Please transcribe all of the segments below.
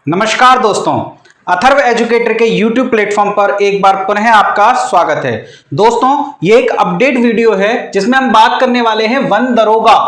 नमस्कार दोस्तों, अथर्व एजुकेटर के YouTube प्लेटफॉर्म पर एक बार पुनः आपका स्वागत है। दोस्तों, ये एक अपडेट वीडियो है जिसमें हम बात करने वाले हैं वन दरोगा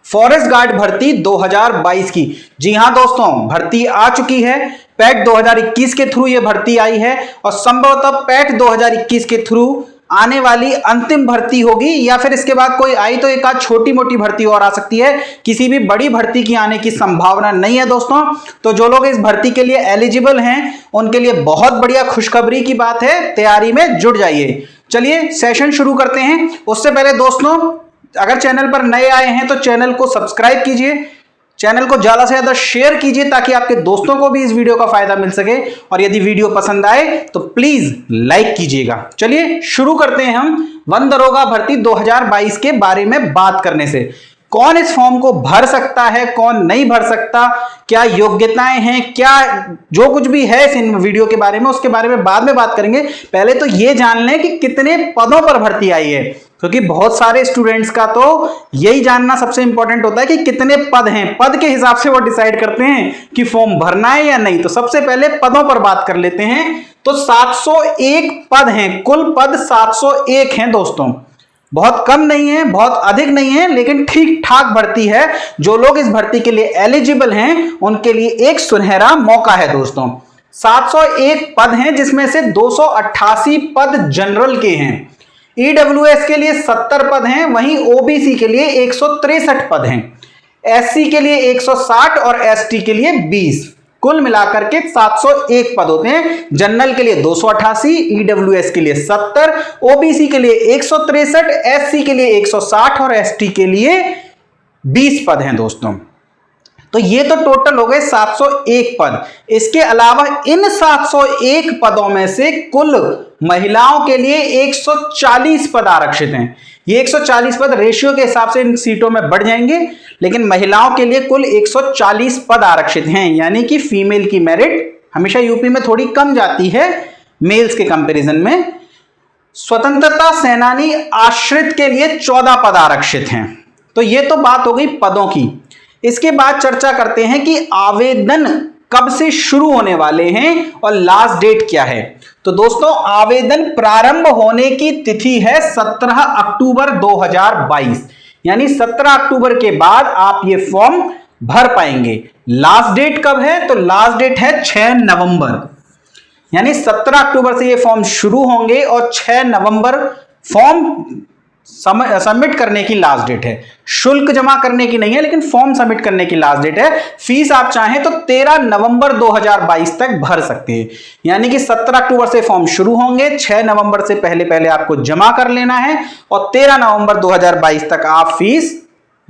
फॉरेस्ट गार्ड भर्ती 2022 की। जी हां दोस्तों, भर्ती आ चुकी है। पैट 2021 के थ्रू ये भर्ती आई है और संभवतः पैट 2021 के थ्रू आने वाली अंतिम भर्ती होगी, या फिर इसके बाद कोई आई तो एक आध छोटी मोटी भर्ती और आ सकती है। किसी भी बड़ी भर्ती की आने की संभावना नहीं है दोस्तों। तो जो लोग इस भर्ती के लिए एलिजिबल हैं उनके लिए बहुत बढ़िया खुशखबरी की बात है, तैयारी में जुट जाइए। चलिए सेशन शुरू करते हैं। उससे पहले दोस्तों, अगर चैनल पर नए आए हैं तो चैनल को सब्सक्राइब कीजिए, चैनल को ज्यादा से ज्यादा शेयर कीजिए ताकि आपके दोस्तों को भी इस वीडियो का फायदा मिल सके, और यदि वीडियो पसंद आए तो प्लीज लाइक कीजिएगा। चलिए शुरू करते हैं हम वन दरोगा भर्ती 2022 के बारे में बात करने से। कौन इस फॉर्म को भर सकता है, कौन नहीं भर सकता, क्या योग्यताएं हैं, क्या जो कुछ भी है इस वीडियो के बारे में, उसके बारे में बाद में बात करेंगे। पहले तो ये जान लें कि कितने पदों पर भर्ती आई है, क्योंकि बहुत सारे स्टूडेंट्स का तो यही जानना सबसे इंपॉर्टेंट होता है कि कितने पद हैं। पद के हिसाब से वो डिसाइड करते हैं कि फॉर्म भरना है या नहीं। तो सबसे पहले पदों पर बात कर लेते हैं। तो 701 पद हैं, कुल पद 701 हैं दोस्तों। बहुत कम नहीं है, बहुत अधिक नहीं है, लेकिन ठीक ठाक भर्ती है। जो लोग इस भर्ती के लिए एलिजिबल हैं उनके लिए एक सुनहरा मौका है दोस्तों। 701 पद हैं, जिसमें से 288 पद जनरल के हैं। ईडब्ल्यूएस के लिए 70 पद हैं, वहीं ओबीसी के लिए 163 पद हैं, एससी के लिए 160 और एसटी के लिए 20। कुल मिलाकर के 701 पद होते हैं। जनरल के लिए 288, ईडब्ल्यूएस के लिए 70, ओबीसी के लिए 163, एससी के लिए 160 और एसटी के लिए 20 पद हैं दोस्तों। तो ये तो टोटल हो गए 701 पद। इसके अलावा इन 701 पदों में से कुल महिलाओं के लिए 140 पद आरक्षित हैं। ये 140 पद रेशियो के हिसाब से इन सीटों में बढ़ जाएंगे, लेकिन महिलाओं के लिए कुल 140 पद आरक्षित हैं। यानी कि फीमेल की मेरिट हमेशा यूपी में थोड़ी कम जाती है मेल्स के कंपैरिजन में। स्वतंत्रता सेनानी आश्रित के लिए 14 पद आरक्षित हैं। तो ये तो बात हो गई पदों की। इसके बाद चर्चा करते हैं कि आवेदन कब से शुरू होने वाले हैं और लास्ट डेट क्या है। तो दोस्तों, आवेदन प्रारंभ होने की तिथि है 17 अक्टूबर 2022। यानी 17 अक्टूबर के बाद आप ये फॉर्म भर पाएंगे। लास्ट डेट कब है? तो लास्ट डेट है 6 नवंबर। यानी 17 अक्टूबर से ये फॉर्म शुरू होंगे और 6 नवंबर फॉर्म सबमिट करने की लास्ट डेट है। शुल्क जमा करने की नहीं है, लेकिन फॉर्म सबमिट करने की लास्ट डेट है। फीस आप चाहें तो 13 नवंबर 2022 तक भर सकते हैं। यानी कि 17 अक्टूबर से फॉर्म शुरू होंगे, 6 नवंबर से पहले पहले आपको जमा कर लेना है और 13 नवंबर 2022 तक आप फीस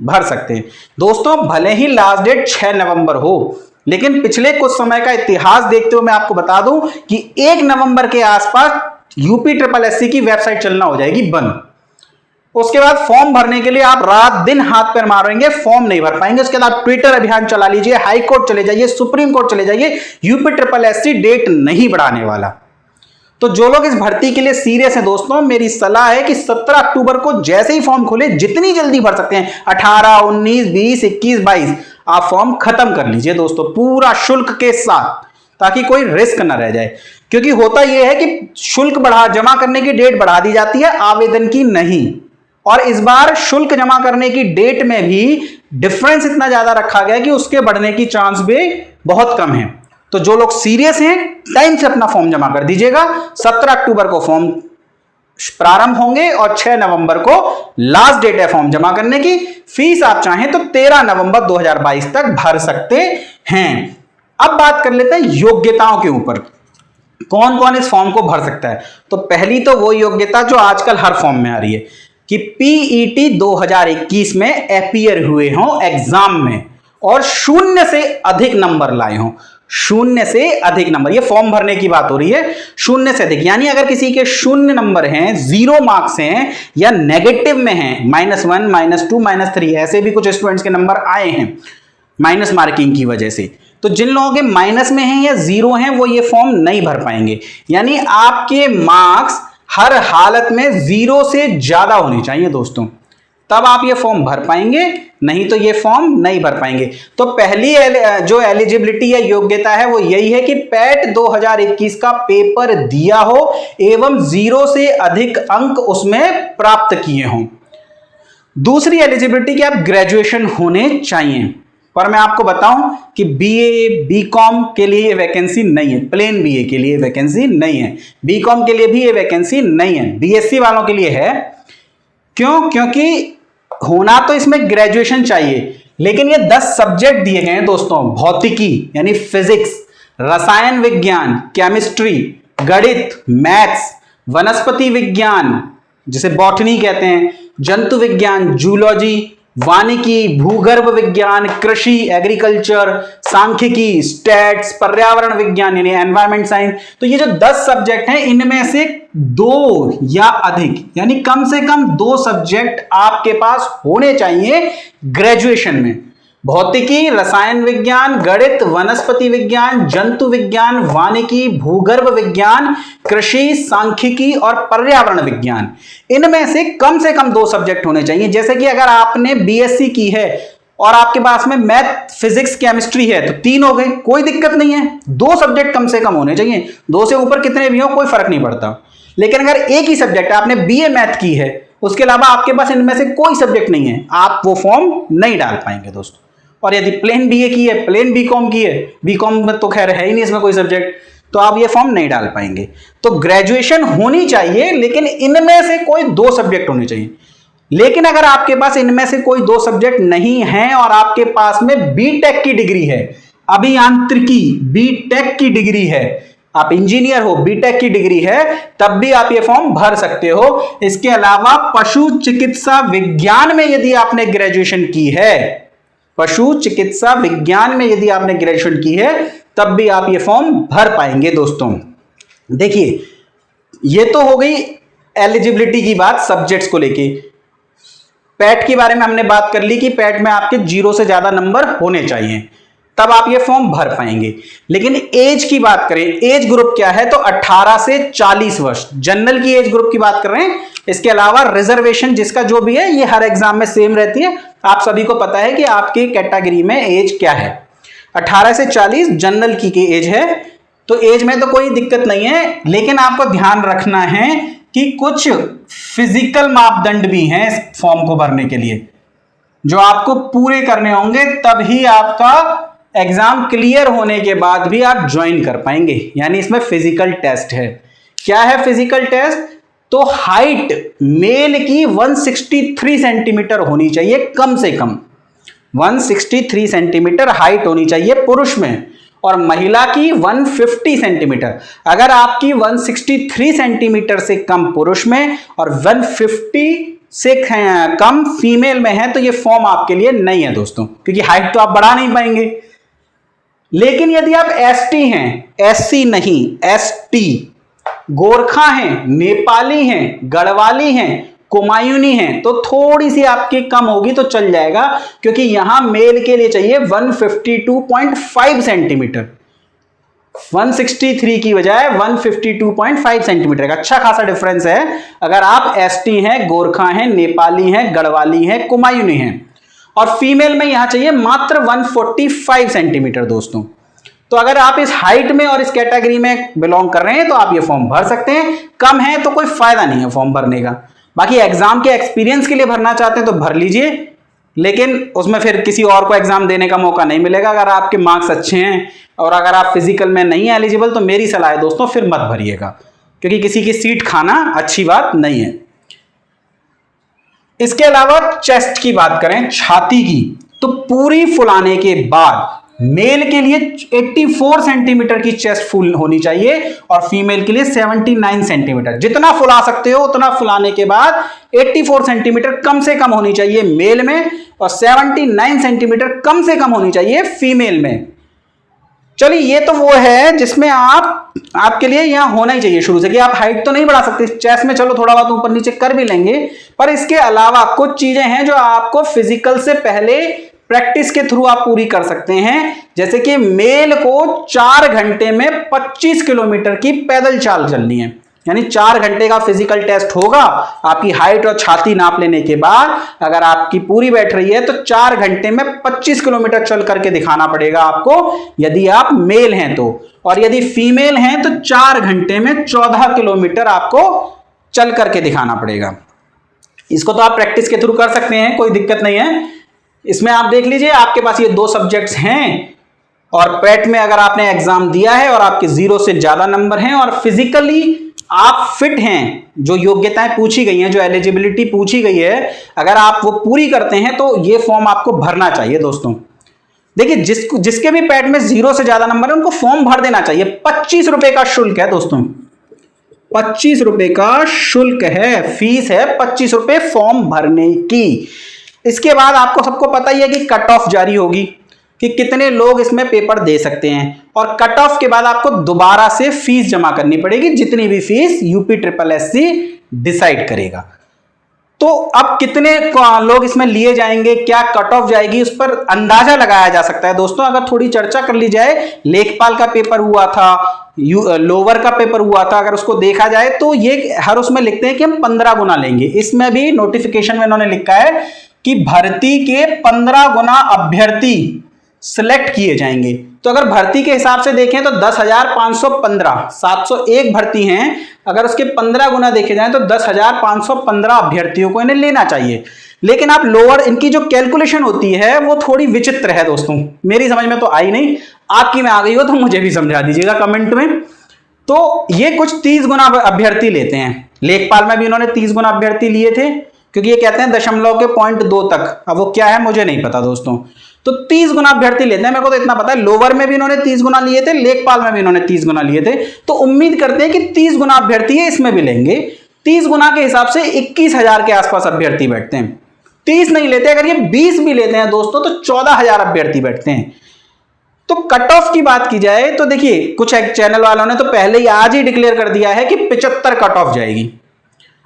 भर सकते हैं। दोस्तों, भले ही लास्ट डेट 6 नवंबर हो, लेकिन पिछले कुछ समय का इतिहास देखते हुए मैं आपको बता दूं कि 1 नवंबर के आसपास UPSSC की वेबसाइट चलना हो जाएगी बंद। उसके बाद फॉर्म भरने के लिए आप रात दिन हाथ पैर मारेंगे, फॉर्म नहीं भर पाएंगे। उसके बाद ट्विटर अभियान चला लीजिए, हाई कोर्ट चले जाइए, सुप्रीम कोर्ट चले जाइए, UPSSC डेट नहीं बढ़ाने वाला। तो जो लोग इस भर्ती के लिए सीरियस हैं दोस्तों, मेरी सलाह है कि 17 अक्टूबर को जैसे ही फॉर्म खोले जितनी जल्दी भर सकते हैं, 18, 19, 20, 21, 22 आप फॉर्म खत्म कर लीजिए दोस्तों, पूरा शुल्क के साथ, ताकि कोई रिस्क न रह जाए। क्योंकि होता यह है कि शुल्क जमा करने की डेट बढ़ा दी जाती है, आवेदन की नहीं। और इस बार शुल्क जमा करने की डेट में भी डिफरेंस इतना ज्यादा रखा गया कि उसके बढ़ने की चांस भी बहुत कम है। तो जो लोग सीरियस हैं, टाइम से अपना फॉर्म जमा कर दीजिएगा। 17 अक्टूबर को फॉर्म प्रारंभ होंगे और 6 नवंबर को लास्ट डेट है फॉर्म जमा करने की। फीस आप चाहें तो 13 नवंबर 2022 तक भर सकते हैं। अब बात कर लेते हैं योग्यताओं के ऊपर, कौन कौन इस फॉर्म को भर सकता है। तो पहली तो वो योग्यता जो आजकल हर फॉर्म में आ रही है कि पीईटी 2021 में अपीयर हुए हों एग्जाम में और 0 से अधिक नंबर लाए हों। 0 से अधिक नंबर, ये फॉर्म भरने की बात हो रही है। 0 से अधिक यानी अगर किसी के 0 नंबर हैं, 0 मार्क्स हैं या नेगेटिव में हैं, -1, -2, -3, ऐसे भी कुछ स्टूडेंट्स के नंबर आए हैं माइनस मार्किंग की वजह से। तो जिन लोगों के माइनस में हैं या 0 हैं वो ये फॉर्म नहीं भर पाएंगे। यानी आपके मार्क्स हर हालत में 0 से ज्यादा होने चाहिए दोस्तों। तब आप ये फॉर्म भर पाएंगे, नहीं तो ये फॉर्म नहीं भर पाएंगे। तो पहली जो एलिजिबिलिटी या योग्यता है वो यही है कि पैट 2021 का पेपर दिया हो एवं 0 से अधिक अंक उसमें प्राप्त किए हों। दूसरी एलिजिबिलिटी कि आप ग्रेजुएशन होने चाहिए, पर मैं आपको बताऊं कि बीए बीकॉम के लिए ये वैकेंसी नहीं है, प्लेन बीए के लिए वैकेंसी नहीं है, बीकॉम के लिए भी ये वैकेंसी नहीं है, बीएससी वालों के लिए है। क्यों? क्योंकि होना तो इसमें ग्रेजुएशन चाहिए, लेकिन ये 10 सब्जेक्ट दिए गए हैं दोस्तों, भौतिकी यानी फिजिक्स, रसायन विज्ञान, केमिस्ट्री, गणित, मैथ्स, वनस्पति विज्ञान जिसे बॉटनी कहते हैं, जंतु विज्ञान, जूलॉजी, वानिकी, भूगर्भ विज्ञान, कृषि एग्रीकल्चर, सांख्यिकी, स्टैट्स, पर्यावरण विज्ञान यानी एनवायरमेंट साइंस। तो ये जो 10 सब्जेक्ट हैं इनमें से 2 या अधिक यानी कम से कम 2 सब्जेक्ट आपके पास होने चाहिए ग्रेजुएशन में। भौतिकी, रसायन विज्ञान, गणित, वनस्पति विज्ञान, जंतु विज्ञान, वानिकी, भूगर्भ विज्ञान, कृषि, सांख्यिकी और पर्यावरण विज्ञान, इनमें से कम 2 सब्जेक्ट होने चाहिए। जैसे कि अगर आपने बीएससी की है और आपके पास में मैथ, फिजिक्स, केमिस्ट्री है तो 3 हो गए, कोई दिक्कत नहीं है। 2 सब्जेक्ट कम से कम होने चाहिए, 2 से ऊपर कितने भी हो कोई फर्क नहीं पड़ता। लेकिन अगर एक ही सब्जेक्ट आपने बीए मैथ की है, उसके अलावा आपके पास इनमें से कोई सब्जेक्ट नहीं है, आप वो फॉर्म नहीं डाल पाएंगे दोस्तों। और यदि प्लेन बीए की है, प्लेन बीकॉम की है, बीकॉम में तो खैर है ही नहीं इसमें कोई सब्जेक्ट, तो आप ये फॉर्म नहीं डाल पाएंगे। तो ग्रेजुएशन होनी चाहिए, लेकिन इनमें से कोई 2 सब्जेक्ट होने चाहिए। लेकिन अगर आपके पास इनमें से कोई 2 सब्जेक्ट नहीं है और आपके पास में बीटेक की डिग्री है, अभियांत्रिकी बीटेक की डिग्री है, आप इंजीनियर हो, बीटेक की डिग्री है, तब भी आप ये फॉर्म भर सकते हो। इसके अलावा पशु चिकित्सा विज्ञान में यदि आपने ग्रेजुएशन की है, पशु चिकित्सा विज्ञान में यदि आपने ग्रेजुएशन की है, तब भी आप ये फॉर्म भर पाएंगे दोस्तों। देखिए, ये तो हो गई एलिजिबिलिटी की बात सब्जेक्ट्स को लेके। पैट के बारे में हमने बात कर ली कि पैट में आपके 0 से ज्यादा नंबर होने चाहिए, तब आप ये फॉर्म भर पाएंगे। लेकिन एज की बात करें, एज ग्रुप क्या है, तो 18 से 40 वर्ष जनरल की एज ग्रुप की बात कर रहे हैं। इसके अलावा रिजर्वेशन जिसका जो भी है, ये हर एग्जाम में सेम रहती है, आप सभी को पता है कि आपकी कैटेगरी में एज क्या है। 18 से 40 जनरल की एज है, तो एज में तो कोई दिक्कत नहीं है। लेकिन आपको ध्यान रखना है कि कुछ फिजिकल मापदंड भी हैं इस फॉर्म को भरने के लिए, जो आपको पूरे करने होंगे, तभी आपका एग्जाम क्लियर होने के बाद भी आप ज्वाइन कर पाएंगे। यानी इसमें फिजिकल टेस्ट है। क्या है फिजिकल टेस्ट? तो हाइट मेल की 163 सेंटीमीटर होनी चाहिए, कम से कम 163 सेंटीमीटर हाइट होनी चाहिए पुरुष में, और महिला की 150 सेंटीमीटर। अगर आपकी 163 सेंटीमीटर से कम पुरुष में और 150 से कम फीमेल में है, तो ये फॉर्म आपके लिए नहीं है दोस्तों, क्योंकि हाइट तो आप बढ़ा नहीं पाएंगे। लेकिन यदि आप एसटी हैं, एससी नहीं, एसटी, गोरखा हैं, नेपाली हैं, गढ़वाली हैं, कुमायूनी हैं, तो थोड़ी सी आपकी कम होगी तो चल जाएगा, क्योंकि यहां मेल के लिए चाहिए 152.5 सेंटीमीटर, 163 की बजाय 152.5 सेंटीमीटर का अच्छा खासा डिफरेंस है। अगर आप एसटी हैं, गोरखा हैं, नेपाली हैं, गढ़वाली हैं, कुमायूनी हैं, और फीमेल में यहां चाहिए मात्र 145 सेंटीमीटर दोस्तों। तो अगर आप इस हाइट में और इस कैटेगरी में बिलोंग कर रहे हैं तो आप ये फॉर्म भर सकते हैं। कम है तो कोई फायदा नहीं है फॉर्म भरने का। बाकी एग्जाम के एक्सपीरियंस के लिए भरना चाहते हैं तो भर लीजिए, लेकिन उसमें फिर किसी और को एग्जाम देने का मौका नहीं मिलेगा। अगर आपके मार्क्स अच्छे हैं और अगर आप फिजिकल में नहीं एलिजिबल, तो मेरी सलाह है दोस्तों फिर मत भरिएगा, क्योंकि किसी की सीट खाना अच्छी बात नहीं है। इसके अलावा चेस्ट की बात करें, छाती की, तो पूरी फुलाने के बाद मेल के लिए 84 सेंटीमीटर की चेस्ट फुल होनी चाहिए और फीमेल के लिए 79 सेंटीमीटर। जितना फुला सकते हो उतना फुलाने के बाद 84 सेंटीमीटर कम से कम होनी चाहिए मेल में और 79 सेंटीमीटर कम से कम होनी चाहिए फीमेल में। चलिए, ये तो वो है जिसमें आपके लिए यहां होना ही चाहिए शुरू से, कि आप हाइट तो नहीं बढ़ा सकते चेस्ट में, चलो थोड़ा बहुत ऊपर नीचे कर भी लेंगे, पर इसके अलावा कुछ चीजें हैं जो आपको फिजिकल से पहले प्रैक्टिस के थ्रू आप पूरी कर सकते हैं। जैसे कि मेल को 4 घंटे में 25 किलोमीटर की पैदल चाल चलनी है, यानी 4 घंटे का फिजिकल टेस्ट होगा। आपकी हाइट और छाती नाप लेने के बाद अगर आपकी पूरी बैठ रही है तो 4 घंटे में 25 किलोमीटर चल करके दिखाना पड़ेगा आपको, यदि आप मेल हैं तो। और यदि फीमेल हैं तो 4 घंटे में 14 किलोमीटर आपको चल करके दिखाना पड़ेगा। इसको तो आप प्रैक्टिस के थ्रू कर सकते हैं, कोई दिक्कत नहीं है। इसमें आप देख लीजिए, आपके पास ये 2 सब्जेक्ट्स हैं और पेट में अगर आपने एग्जाम दिया है और आपके 0 से ज्यादा नंबर हैं और फिजिकली आप फिट हैं, जो योग्यताएं पूछी गई हैं, जो एलिजिबिलिटी पूछी गई है, अगर आप वो पूरी करते हैं तो ये फॉर्म आपको भरना चाहिए दोस्तों। देखिए, जिसके भी पेट में 0 से ज्यादा नंबर है उनको फॉर्म भर देना चाहिए। 25 रुपए का शुल्क है दोस्तों, 25 रुपए का शुल्क है, फीस है 25 रुपए फॉर्म भरने की। इसके बाद आपको सबको पता ही है कि कट ऑफ जारी होगी कि कितने लोग इसमें पेपर दे सकते हैं, और कट ऑफ के बाद आपको दोबारा से फीस जमा करनी पड़ेगी, जितनी भी फीस UPSSC डिसाइड करेगा। तो अब कितने लोग इसमें लिए जाएंगे, क्या कट ऑफ जाएगी, उस पर अंदाजा लगाया जा सकता है दोस्तों। अगर थोड़ी चर्चा कर ली जाए, लेखपाल का पेपर हुआ था, लोअर का पेपर हुआ था, अगर उसको देखा जाए तो ये हर उसमें लिखते हैं कि हम 15 गुना लेंगे। इसमें भी नोटिफिकेशन में इन्होंने लिखा है कि भर्ती के 15 गुना अभ्यर्थी सिलेक्ट किए जाएंगे। तो अगर भर्ती के हिसाब से देखें तो 10,515, 701 भर्ती हैं, अगर उसके 15 गुना देखे जाएं तो 10,515 अभ्यर्थियों को इन्हें लेना चाहिए। लेकिन आप लोअर, इनकी जो कैलकुलेशन होती है वो थोड़ी विचित्र है दोस्तों, मेरी समझ में तो आई नहीं, आपकी में आ गई हो तो मुझे भी समझा दीजिएगा कमेंट में। तो ये कुछ 30 गुना अभ्यर्थी लेते हैं, लेखपाल में भी इन्होंने 30 गुना अभ्यर्थी लिए थे, क्योंकि ये कहते हैं 0.2 तक, अब वो क्या है मुझे नहीं पता दोस्तों। तो 30 गुना अभ्यर्थी लेते हैं, मेरे को तो इतना पता है। लोअर में भी इन्होंने 30 गुना लिए थे, लेखपाल में भी इन्होंने 30 गुना लिए थे। तो उम्मीद करते हैं कि 30 गुना अभ्यर्थी है, इसमें भी लेंगे। 30 गुना के हिसाब से 21,000 के आसपास अभ्यर्थी बैठते हैं। 30 नहीं लेते, अगर ये 20 भी लेते हैं दोस्तों तो 14,000 अभ्यर्थी बैठते हैं। तो कट ऑफ की बात की जाए तो देखिए, कुछ चैनल वालों ने तो पहले ही आज ही डिक्लेयर कर दिया है कि 75 कट ऑफ जाएगी।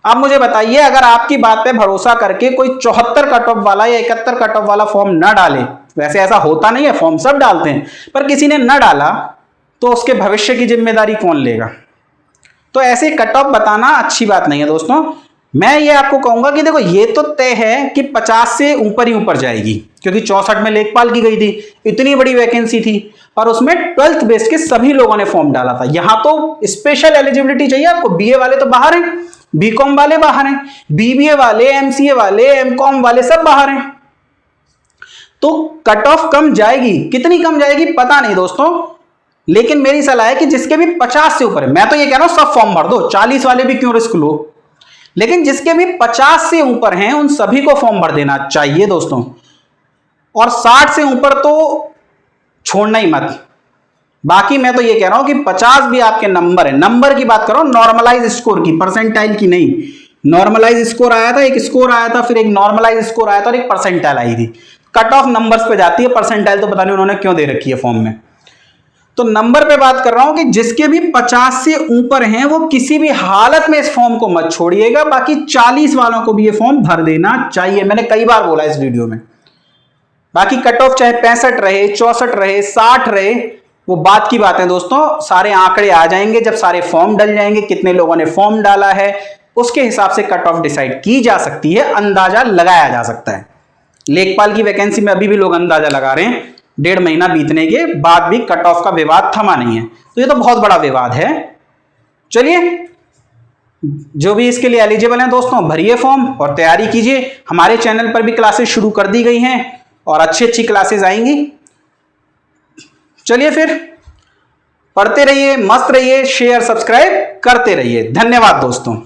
अब मुझे बताइए, अगर आपकी बात पे भरोसा करके कोई 74 कट ऑफ वाला या 71 कट ऑफ वाला फॉर्म न डाले, वैसे ऐसा होता नहीं है, फॉर्म सब डालते हैं, पर किसी ने न डाला तो उसके भविष्य की जिम्मेदारी कौन लेगा। तो ऐसे कट ऑफ बताना अच्छी बात नहीं है दोस्तों। मैं ये आपको कहूंगा कि देखो, ये तो तय है कि 50 से ऊपर ही ऊपर जाएगी, क्योंकि 64 में लेखपाल की गई थी, इतनी बड़ी वैकेंसी थी और उसमें 12th बेस के सभी लोगों ने फॉर्म डाला था। यहां तो स्पेशल एलिजिबिलिटी चाहिए आपको, BA वाले तो बाहर हैं, BCom वाले बाहर हैं, BBA वाले, MCA वाले, MCom वाले सब बाहर हैं। तो कट ऑफ कम जाएगी, कितनी कम जाएगी पता नहीं दोस्तों, लेकिन मेरी सलाह है कि जिसके भी 50 से ऊपर है, मैं तो ये कह रहा हूं सब फॉर्म भर दो, 40 वाले भी क्यों रिस्क लो, लेकिन जिसके भी 50 से ऊपर हैं उन सभी को फॉर्म भर देना चाहिए दोस्तों। और 60 से ऊपर तो छोड़ना ही मत। बाकी मैं तो ये कह रहा हूं कि 50 भी आपके नंबर है, नंबर की बात करो, नॉर्मलाइज स्कोर की, परसेंटाइल की नहीं। नॉर्मलाइज स्कोर आया था, एक स्कोर आया था, फिर एक नॉर्मलाइज स्कोर आया था और एक परसेंटाइल आई थी। कट ऑफ नंबर्स पे जाती है, परसेंटाइल तो पता नहीं उन्होंने क्यों दे रखी है फॉर्म में। तो नंबर पे बात कर रहा हूं कि जिसके भी 50 से ऊपर हैं वो किसी भी हालत में इस फॉर्म को मत छोड़िएगा। बाकी 40 वालों को भी ये फॉर्म भर देना चाहिए, मैंने कई बार बोला इस वीडियो में। बाकी कट ऑफ चाहे 65 रहे, 64 रहे, 60 रहे, वो बात की बात है दोस्तों। सारे आंकड़े आ जाएंगे जब सारे फॉर्म डल जाएंगे, कितने लोगों ने फॉर्म डाला है उसके हिसाब से कट ऑफ डिसाइड की जा सकती है, अंदाजा लगाया जा सकता है। लेखपाल की वैकेंसी में अभी भी लोग अंदाजा लगा रहे हैं, 1.5 महीना बीतने के बाद भी कट ऑफ का विवाद थमा नहीं है, तो ये तो बहुत बड़ा विवाद है। चलिए, जो भी इसके लिए एलिजिबल हैं दोस्तों, भरिए फॉर्म और तैयारी कीजिए। हमारे चैनल पर भी क्लासेस शुरू कर दी गई हैं और अच्छी अच्छी क्लासेस आएंगी। चलिए फिर, पढ़ते रहिए, मस्त रहिए, शेयर सब्सक्राइब करते रहिए। धन्यवाद दोस्तों।